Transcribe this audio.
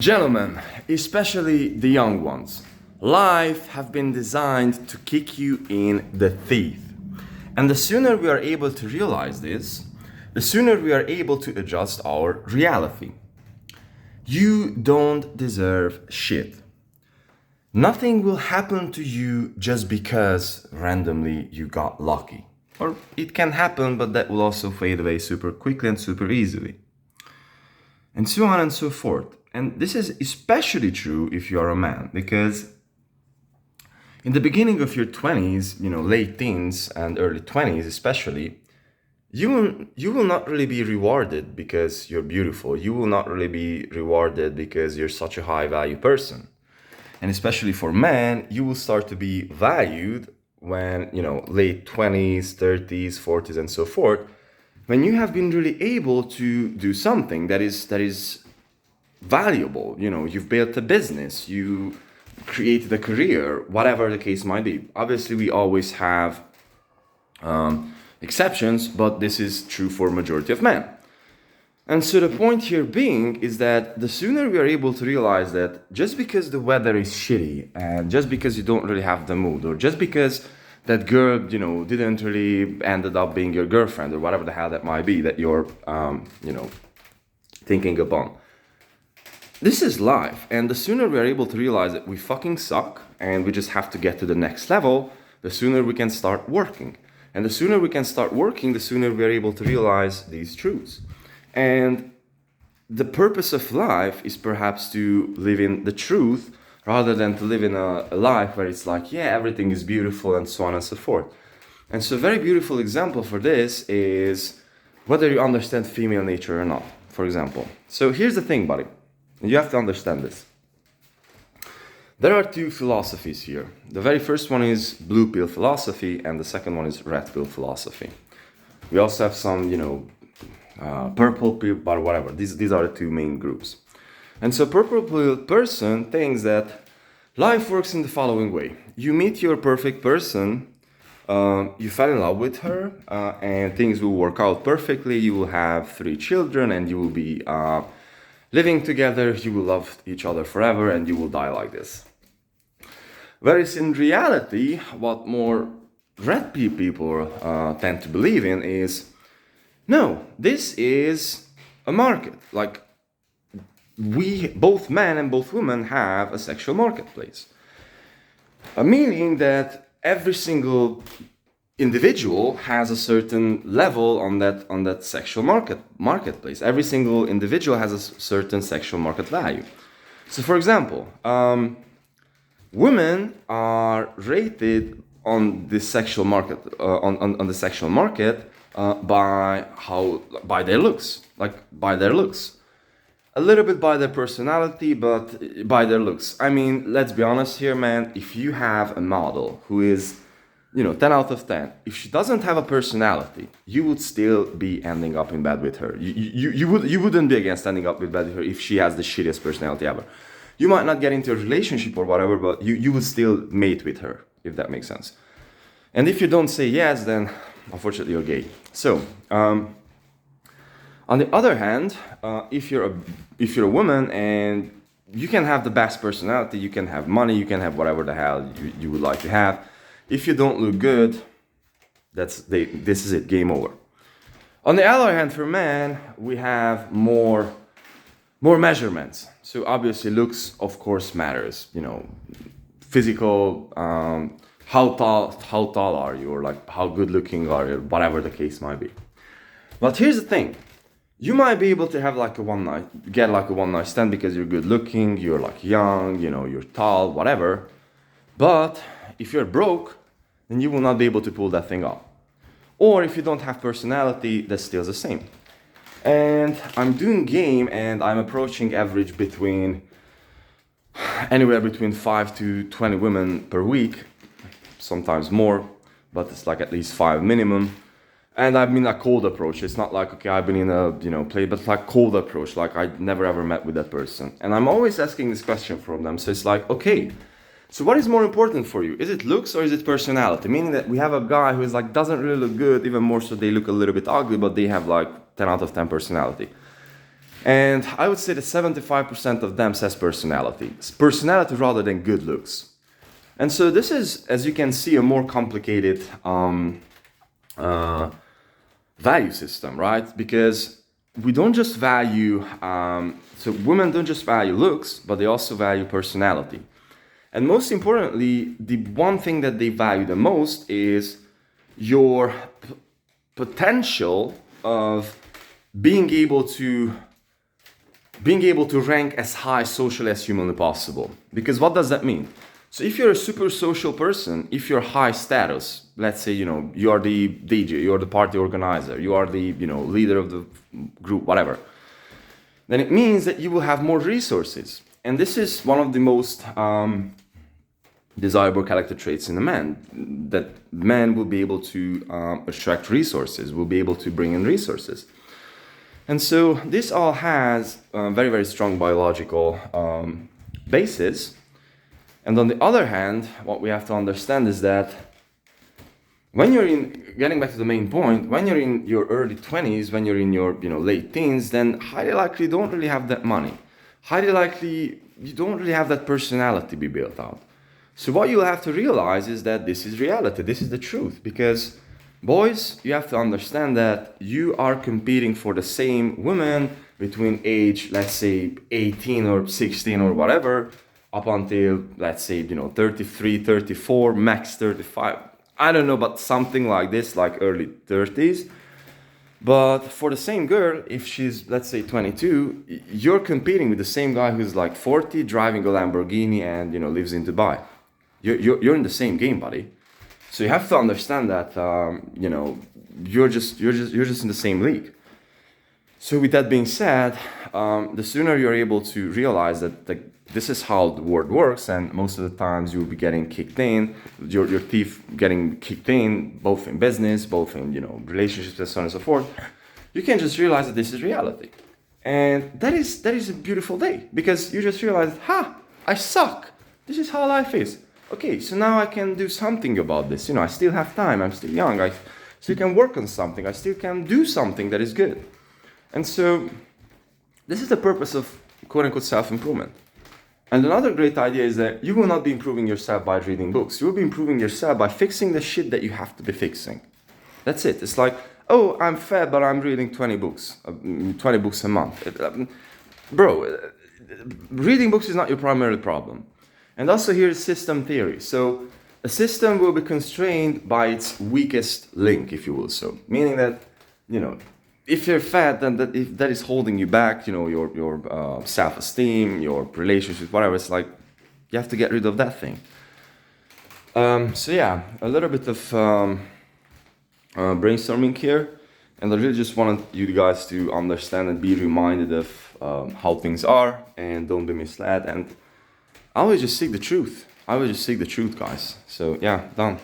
Gentlemen, especially the young ones, life have been designed to kick you in the teeth. And the sooner we are able to realize this, the sooner we are able to adjust our reality. You don't deserve shit. Nothing will happen to you just because randomly you got lucky. Or it can happen, but that will also fade away super quickly and super easily. And so on and so forth. And this is especially true if you are a man, because in the beginning of your 20s, late teens and early 20s especially, you will not really be rewarded because you're beautiful. You will not really be rewarded because you're such a high value person. And especially for men, you will start to be valued when, late 20s, 30s, 40s, and so forth, when you have been really able to do something that is valuable. You've built a business, you created a career, whatever the case might be. Obviously, we always have exceptions, but this is true for majority of men. And so the point here being is that the sooner we are able to realize that just because the weather is shitty and just because you don't really have the mood, or just because that girl, didn't really ended up being your girlfriend, or whatever the hell that might be that you're, thinking upon. This is life, and the sooner we are able to realize that we fucking suck and we just have to get to the next level, the sooner we can start working. And the sooner we can start working, the sooner we are able to realize these truths. And the purpose of life is perhaps to live in the truth rather than to live in a life where it's like, yeah, everything is beautiful and so on and so forth. And so a very beautiful example for this is whether you understand female nature or not, for example. So here's the thing, buddy. You have to understand this. There are two philosophies here. The very first one is blue pill philosophy, and the second one is red pill philosophy. We also have some, purple pill, but whatever. These are the two main groups. And so purple pill person thinks that life works in the following way. You meet your perfect person, you fell in love with her, and things will work out perfectly. You will have 3 children, and you will be living together, you will love each other forever, and you will die like this. Whereas in reality, what more red pill people tend to believe in is, no, this is a market. Like, we, both men and both women, have a sexual marketplace. Meaning that every single individual has a certain level on that sexual marketplace. Every single individual has a certain sexual market value. So, for example, women are rated on the sexual market on the sexual market by their looks, a little bit by their personality, but by their looks. I mean, let's be honest here, man. If you have a model who is 10 out of 10. If she doesn't have a personality, you would still be ending up in bed with her. You wouldn't be against ending up in bed with her if she has the shittiest personality ever. You might not get into a relationship or whatever, but you would still mate with her, if that makes sense. And if you don't say yes, then unfortunately you're gay. So, on the other hand, if you're a woman and you can have the best personality, you can have money, you can have whatever the hell you would like to have. If you don't look good, this is it, game over. On the other hand, for men, we have more measurements. So obviously looks, of course, matters. Physical, how tall are you, or like how good looking are you, whatever the case might be. But here's the thing. You might be able to have like a one night stand because you're good looking, you're like young, you're tall, whatever. But if you're broke, then you will not be able to pull that thing off. Or if you don't have personality, that's still the same. And I'm doing game and I'm approaching average anywhere between 5 to 20 women per week, sometimes more, but it's like at least 5 minimum. And I've been a cold approach. It's not like, okay, I've been in a, play, but like cold approach, like I never ever met with that person. And I'm always asking this question from them. So it's like, okay, so what is more important for you? Is it looks or is it personality? Meaning that we have a guy who is like, doesn't really look good, even more so they look a little bit ugly, but they have like 10 out of 10 personality. And I would say that 75% of them says personality. It's personality rather than good looks. And so this is, as you can see, a more complicated value system, right? Because we don't just value, so women don't just value looks, but they also value personality. And most importantly, the one thing that they value the most is your potential of being able to rank as high socially as humanly possible. Because what does that mean? So if you're a super social person, if you're high status, let's say, you are the DJ, you are the party organizer, you are the, leader of the group, whatever, then it means that you will have more resources. And this is one of the most desirable character traits in a man, that men will be able to attract resources, will be able to bring in resources. And so this all has a very, very strong biological basis. And on the other hand, what we have to understand is that when you're getting back to the main point, when you're in your early 20s, when you're in your late teens, then highly likely you don't really have that money. Highly likely you don't really have that personality be built out. So what you have to realize is that this is reality, this is the truth. Because boys, you have to understand that you are competing for the same women between age, let's say 18 or 16 or whatever, up until, let's say, 33, 34, max 35. I don't know, but something like this, like early 30s. But for the same girl, if she's, let's say, 22, you're competing with the same guy who's like 40, driving a Lamborghini and, lives in Dubai. You're in the same game, buddy. So you have to understand that, you're just in the same league. So with that being said, the sooner you're able to realize that this is how the world works, and most of the times you'll be getting kicked in, your teeth getting kicked in, both in business, both in, relationships and so on and so forth, you can just realize that this is reality. And that is a beautiful day, because you just realize, I suck. This is how life is. Okay, so now I can do something about this. I still have time. I'm still young. I still can work on something. I still can do something that is good. And so this is the purpose of quote-unquote self-improvement. And another great idea is that you will not be improving yourself by reading books. You will be improving yourself by fixing the shit that you have to be fixing. That's it. It's like, oh, I'm fat, but I'm reading 20 books a month. Bro, reading books is not your primary problem. And also here's system theory. So a system will be constrained by its weakest link, if you will. So meaning that, if you're fat, then if that is holding you back, your self-esteem, your relationships, whatever, it's like you have to get rid of that thing. So yeah, a little bit of brainstorming here. And I really just wanted you guys to understand and be reminded of how things are, and don't be misled. And I always just seek the truth. I always just seek the truth, guys. So yeah, done.